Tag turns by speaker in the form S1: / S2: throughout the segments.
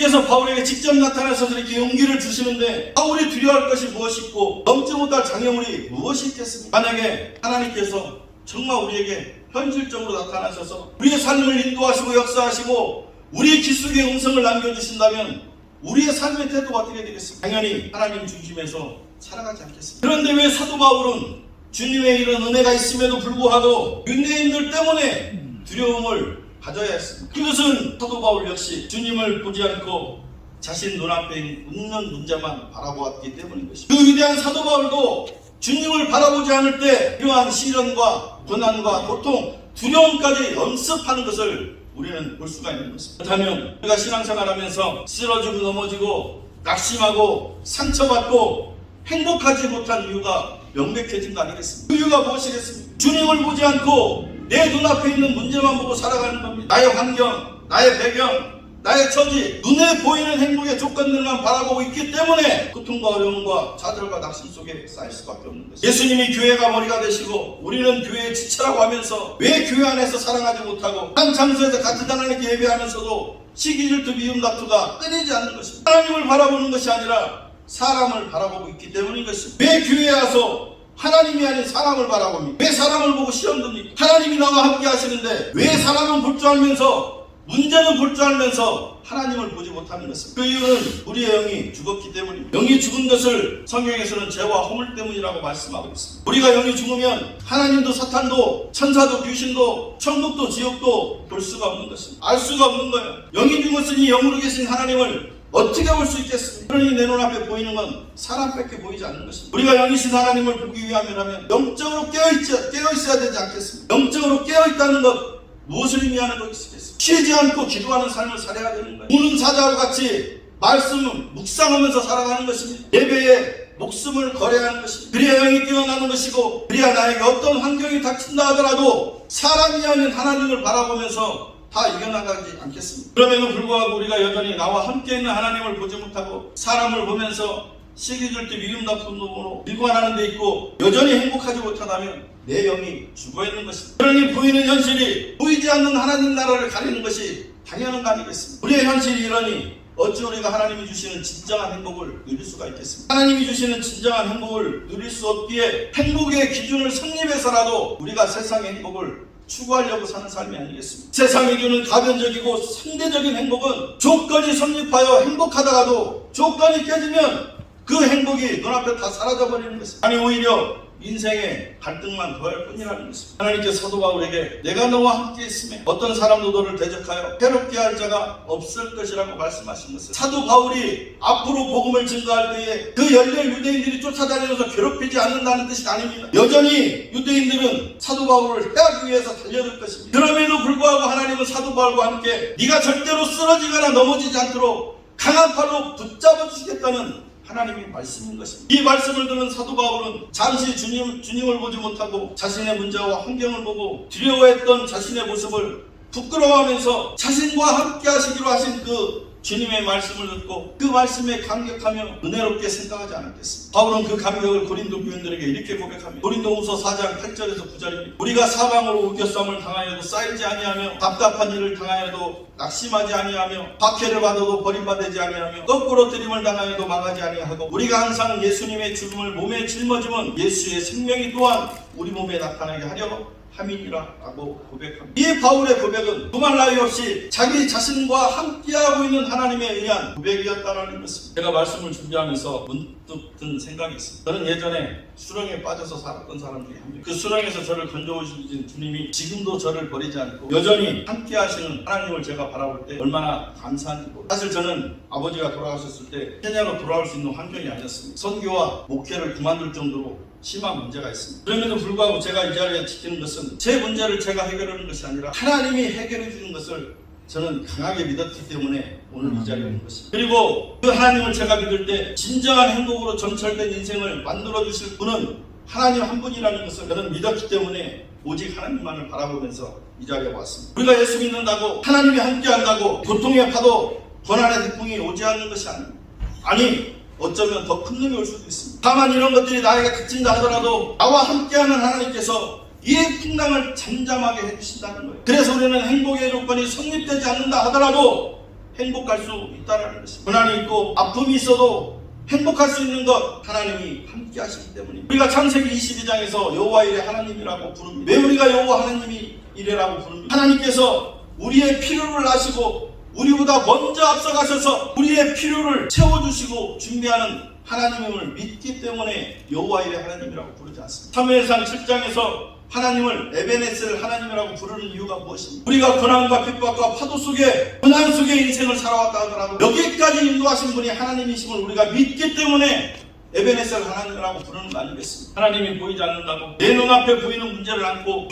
S1: 주님께서 바울에게 직접 나타나서 이렇게 용기를 주시는데 바울이 두려워할 것이 무엇이 있고 넘지 못할 장애물이 무엇이 있겠습니까? 만약에 하나님께서 정말 우리에게 현실적으로 나타나셔서 우리의 삶을 인도하시고 역사하시고 우리의 귀 속에 음성을 남겨주신다면 우리의 삶의 태도가 어떻게 되겠습니까? 당연히 하나님 중심에서 살아가지 않겠습니까? 그런데 왜 사도 바울은 주님의 이런 은혜가 있음에도 불구하고 유대인들 때문에 두려움을 가져야 했습니다. 그것은 사도 바울 역시 주님을 보지 않고 자신 눈앞에 있는 문제만 바라보았기 때문인 것입니다. 그 위대한 사도 바울도 주님을 바라보지 않을 때 이러한 시련과 고난과 고통, 두려움까지 연습하는 것을 우리는 볼 수가 있는 것입니다. 그렇다면 우리가 신앙생활하면서 쓰러지고 넘어지고 낙심하고 상처받고 행복하지 못한 이유가 명백해진 거 아니겠습니까? 그 이유가 무엇이겠습니까? 주님을 보지 않고 내 눈앞에 있는 문제만 보고 살아가는 겁니다. 나의 환경, 나의 배경, 나의 처지, 눈에 보이는 행복의 조건들만 바라보고 있기 때문에 고통과 어려움과 좌절과 낙심 속에 쌓일 수밖에 없는 것입니다. 예수님이 교회가 머리가 되시고 우리는 교회의 지체라고 하면서 왜 교회 안에서 사랑하지 못하고 한 장소에서 같은 하나님께 예배하면서도 시기 질투 미움 다투가 끊이지 않는 것입니다. 하나님을 바라보는 것이 아니라 사람을 바라보고 있기 때문인 것입니다. 왜 교회에 와서 하나님이 아닌 사람을 바라봅니까? 왜 사람을 보고 시험 듭니까? 하나님이 나와 함께 하시는데 왜 사람은 볼 줄 알면서 문제는 볼 줄 알면서 하나님을 보지 못하는 것입니다. 그 이유는 우리의 영이 죽었기 때문입니다. 영이 죽은 것을 성경에서는 죄와 허물 때문이라고 말씀하고 있습니다. 우리가 영이 죽으면 하나님도 사탄도 천사도 귀신도 천국도 지옥도 볼 수가 없는 것입니다. 알 수가 없는 거예요. 영이 죽었으니 영으로 계신 하나님을 어떻게 볼 수 있겠습니까? 그러니 내 눈앞에 보이는 건 사람밖에 보이지 않는 것입니다. 우리가 영이신 하나님을 보기 위함이라면 영적으로 깨어있어야 되지 않겠습니까? 영적으로 깨어있다는 것 무엇을 의미하는 것이겠습니까? 쉬지 않고 기도하는 삶을 살아야 되는 거예요. 우는 사자와 같이 말씀을 묵상하면서 살아가는 것입니다. 예배에 목숨을 걸어야 하는 것입니다. 그래야 영이 깨어나는 것이고 그래야 나에게 어떤 환경이 닥친다 하더라도 사람이 아닌 하나님을 바라보면서 다 이겨나가지 않겠습니다. 그럼에도 불구하고 우리가 여전히 나와 함께 있는 하나님을 보지 못하고 사람을 보면서 시기 질투 미움 다툼으로 일관하는 데 있고 여전히 행복하지 못하다면 내 영이 죽어있는 것입니다. 그러니 보이는 현실이 보이지 않는 하나님 나라를 가리는 것이 당연한 거 아니겠습니까? 우리의 현실이 이러니 어찌 우리가 하나님이 주시는 진정한 행복을 누릴 수가 있겠습니까? 하나님이 주시는 진정한 행복을 누릴 수 없기에 행복의 기준을 성립해서라도 우리가 세상의 행복을 추구하려고 사는 삶이 아니겠습니까? 세상이 주는 가변적이고 상대적인 행복은 조건이 성립하여 행복하다가도 조건이 깨지면 그 행복이 눈앞에 다 사라져버리는 것입니다. 아니 오히려 인생의 갈등만 더할 뿐이라는 것입니다. 하나님께서 사도 바울에게 내가 너와 함께 있으면 어떤 사람도 너를 대적하여 해롭게 할 자가 없을 것이라고 말씀하신 것은 사도 바울이 앞으로 복음을 증거할 때에 그 열렬 유대인들이 쫓아다니면서 괴롭히지 않는다는 뜻이 아닙니다. 여전히 유대인들은 사도 바울을 해하기 위해서 달려들 것입니다. 그럼에도 불구하고 하나님은 사도 바울과 함께 네가 절대로 쓰러지거나 넘어지지 않도록 강한 팔로 붙잡아 주시겠다는 하나님의 말씀인 것입니다. 이 말씀을 듣는 사도 바울은 잠시 주님을 보지 못하고 자신의 문제와 환경을 보고 두려워했던 자신의 모습을 부끄러워하면서 자신과 함께 하시기로 하신 그 주님의 말씀을 듣고 그 말씀에 감격하며 은혜롭게 생각하지 않았겠습니다. 바울은 그 감격을 고린도 교인들에게 이렇게 고백합니다. 고린도후서 4장 8절에서 9절입니다. 우리가 사방으로 우겨싸움을 당하여도 쌓이지 아니하며 답답한 일을 당하여도 낙심하지 아니하며 박해를 받아도 버림받지 아니하며 거꾸로 들임을 당하여도 망하지 아니하고 우리가 항상 예수님의 죽음을 몸에 짊어지면 예수의 생명이 또한 우리 몸에 나타나게 하려 함이니라고 고백합니다. 이 바울의 고백은 두말 나위 없이 자기 자신과 함께하고 있는 하나님에 의한 고백이었다는 것입니다. 제가 말씀을 준비하면서 문득 든 생각이 있습니다. 저는 예전에 수렁에 빠져서 살았던 사람 중에 한 명. 그 수렁에서 저를 건져오신 주님이 지금도 저를 버리지 않고 여전히 함께하시는 하나님을 제가 바라볼 때 얼마나 감사한지 모릅니다. 사실 저는 아버지가 돌아가셨을 때 케냐로 돌아올 수 있는 환경이 아니었습니다. 선교와 목회를 그만둘 정도로 심한 문제가 있습니다. 그럼에도 불구하고 제가 이 자리에 지키는 것은 제 문제를 제가 해결하는 것이 아니라 하나님이 해결해 주는 것을 저는 강하게 믿었기 때문에 오늘 이 자리에 온 것입니다. 그리고 그 하나님을 제가 믿을 때 진정한 행복으로 점철된 인생을 만들어 주실 분은 하나님 한 분이라는 것을 저는 믿었기 때문에 오직 하나님만을 바라보면서 이 자리에 왔습니다. 우리가 예수 믿는다고 하나님이 함께한다고 고통의 파도 고난의 태풍이 오지 않는 것이 아닙니다. 아니 어쩌면 더 큰 놈이 올 수도 있습니다. 다만 이런 것들이 나에게 닥친다 하더라도 나와 함께하는 하나님께서 이 풍랑을 잠잠하게 해주신다는 거예요. 그래서 우리는 행복의 조건이 성립되지 않는다 하더라도 행복할 수 있다는 것입니다. 고난이 있고 아픔이 있어도 행복할 수 있는 것 하나님이 함께 하시기 때문입니다. 우리가 창세기 22장에서 여호와 이레 하나님이라고 부릅니다. 왜 우리가 여호와 하나님이 이레라고 부릅니다. 하나님께서 우리의 필요를 아시고 우리보다 먼저 앞서가셔서 우리의 필요를 채워주시고 준비하는 하나님을 믿기 때문에 여호와 이레 하나님이라고 부르지 않습니다. 사무엘상 7장에서 하나님을 에베네셀 하나님이라고 부르는 이유가 무엇입니까? 우리가 고난과 핍박과 파도 속에 고난 속에 인생을 살아왔다 하더라도 여기까지 인도하신 분이 하나님이심을 우리가 믿기 때문에 에베네셀 하나님이라고 부르는 거 아니겠습니까? 하나님이 보이지 않는다고 내 눈앞에 보이는 문제를 안고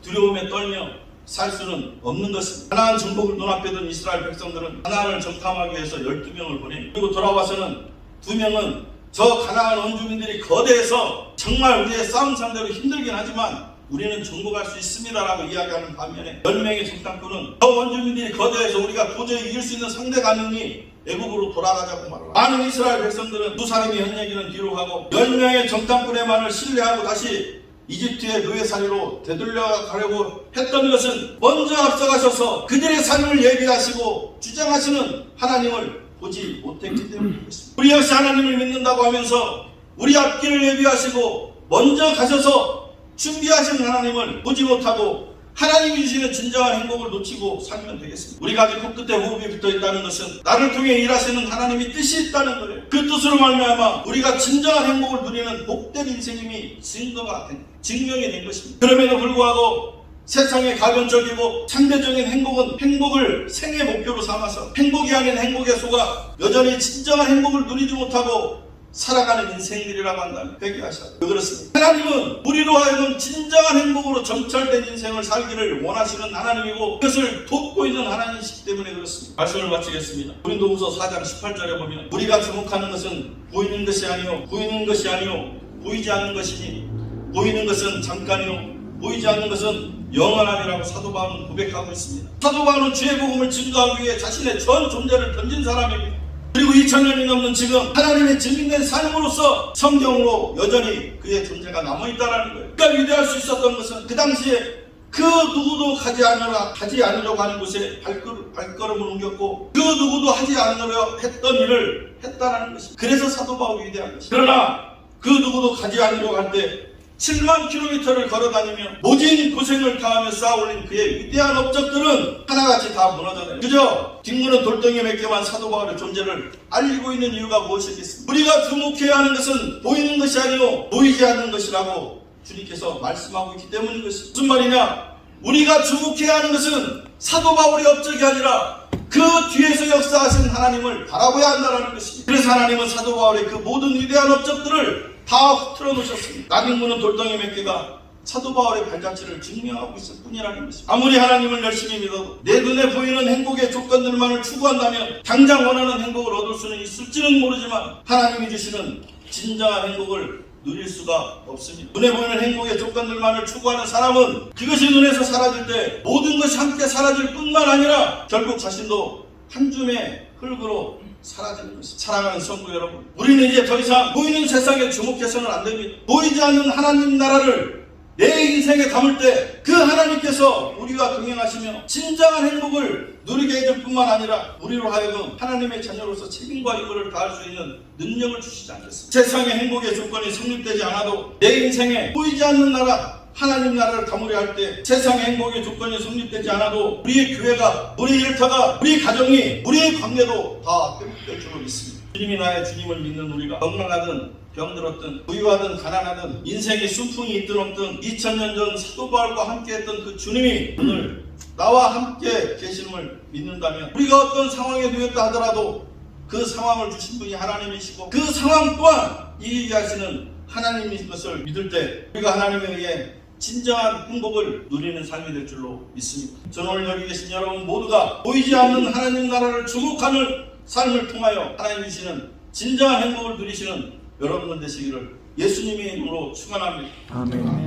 S1: 두려움에 떨며 살 수는 없는 것입니다. 가나안 정복을 눈앞에 둔 이스라엘 백성들은 가나안을 정탐하기 위해서 12명을 보내 그리고 돌아와서는 2명은 저 가나안 원주민들이 거대해서 정말 우리의 싸움 상대로 힘들긴 하지만 우리는 정복할 수 있습니다라고 이야기하는 반면에 10명의 정탐꾼은 저 원주민들이 거대해서 우리가 도저히 이길 수 있는 상대가 아니니 애국으로 돌아가자고 말합니다. 많은 이스라엘 백성들은 두 사람이 한 얘기는 뒤로 하고 10명의 정탐꾼의 말을 신뢰하고 다시 이집트의 노예살이로 되돌려가려고 했던 것은 먼저 앞서가셔서 그들의 삶을 예비하시고 주장하시는 하나님을 보지 못했기 때문이겠습니다. 우리 역시 하나님을 믿는다고 하면서 우리 앞길을 예비하시고 먼저 가셔서 준비하신 하나님을 보지 못하고 하나님이 주시는 진정한 행복을 놓치고 살면 되겠습니다. 우리가 아직 코끝에 호흡이 붙어있다는 것은 나를 통해 일하시는 하나님이 뜻이 있다는 거예요. 그 뜻으로 말미암아 우리가 진정한 행복을 누리는 복된 인생임이 증명이 된 것입니다. 그럼에도 불구하고 세상의 가변적이고 상대적인 행복을 생애 목표로 삼아서 행복이 아닌 행복에 속아 여전히 진정한 행복을 누리지 못하고 살아가는 인생들이라고 한다면 회개하셔야 돼요. 왜 그렇습니까? 하나님은 우리로 하여금 진정한 행복으로 점철된 인생을 살기를 원하시는 하나님이고 그것을 돕고 있는 하나님이시기 때문에 그렇습니다. 말씀을 마치겠습니다. 고린도후서 4장 18절에 보면 우리가 주목하는 것은 보이는 것이 아니요 보이지 않는 것이니 보이는 것은 잠깐이요 보이지 않는 것은 영원함이라고 사도 바울은 고백하고 있습니다. 사도 바울은 주의 복음을 증거하기 위해 자신의 전 존재를 던진 사람입니다. 그리고 2000년이 넘는 지금 하나님의 증인된 삶으로서 성경으로 여전히 그의 존재가 남아있다는 거예요. 그러니까 위대할 수 있었던 것은 그 당시에 그 누구도 가지 않으려고 하는 곳에 발걸음을 옮겼고 그 누구도 하지 않으려 했던 일을 했다는 것입니다. 그래서 사도 바울이 위대한 것입니다. 그러나 그 누구도 가지 않으려고 할 때 7만 킬로미터를 걸어다니며 모진 고생을 당하며 쌓아올린 그의 위대한 업적들은 하나같이 다 무너져내요. 그저 뒷문은 돌덩이 몇 개만 사도 바울의 존재를 알리고 있는 이유가 무엇이겠습니까? 우리가 주목해야 하는 것은 보이는 것이 아니요 보이지 않는 것이라고 주님께서 말씀하고 있기 때문인 것입니다. 무슨 말이냐? 우리가 주목해야 하는 것은 사도 바울의 업적이 아니라 그 뒤에서 역사하신 하나님을 바라봐야 한다는 것입니다. 그래서 하나님은 사도 바울의 그 모든 위대한 업적들을 다 흐트러 놓으셨습니다. 낙인무는 돌덩이 몇 개가 사도 바울의 발자취를 증명하고 있을 뿐이라는 것입니다. 아무리 하나님을 열심히 믿어도 내 눈에 보이는 행복의 조건들만을 추구한다면 당장 원하는 행복을 얻을 수는 있을지는 모르지만 하나님이 주시는 진정한 행복을 누릴 수가 없습니다. 눈에 보이는 행복의 조건들만을 추구하는 사람은 그것이 눈에서 사라질 때 모든 것이 함께 사라질 뿐만 아니라 결국 자신도 한 줌의 흙으로 사라지는 것입니다. 사랑하는 성도 여러분, 우리는 이제 더 이상 보이는 세상에 주목해서는 안 됩니다. 보이지 않는 하나님 나라를 내 인생에 담을 때 그 하나님께서 우리와 동행하시며 진정한 행복을 누리게 해줄 뿐만 아니라 우리로 하여금 하나님의 자녀로서 책임과义務를 다할 수 있는 능력을 주시지 않겠습니까? 세상의 행복의 조건이 성립되지 않아도 내 인생에 보이지 않는 나라 하나님 나라를 담으려 할 때 세상의 행복의 조건이 성립되지 않아도 우리의 교회가, 우리 일터가, 우리 가정이, 우리의 관계도 다 회복될 줄로 믿습니다. 주님이 나의 주님을 믿는 우리가 건강하든 병들었든 부유하든 가난하든 인생의 순풍이 있든 없든 2000년 전 사도 바울과 함께 했던 그 주님이 오늘 나와 함께 계심을 믿는다면 우리가 어떤 상황에 놓였다 하더라도 그 상황을 주신 분이 하나님이시고 그 상황 또한 이기게 하시는 하나님인 것을 믿을 때 우리가 하나님에 의해 진정한 행복을 누리는 삶이 될 줄로 믿습니다. 저는 오늘 여기 계신 여러분 모두가 보이지 않는 하나님 나라를 주목하는 삶을 통하여 하나님 주시는 진정한 행복을 누리시는 여러분들 되시기를 예수님의 이름으로 축원합니다.
S2: 아멘.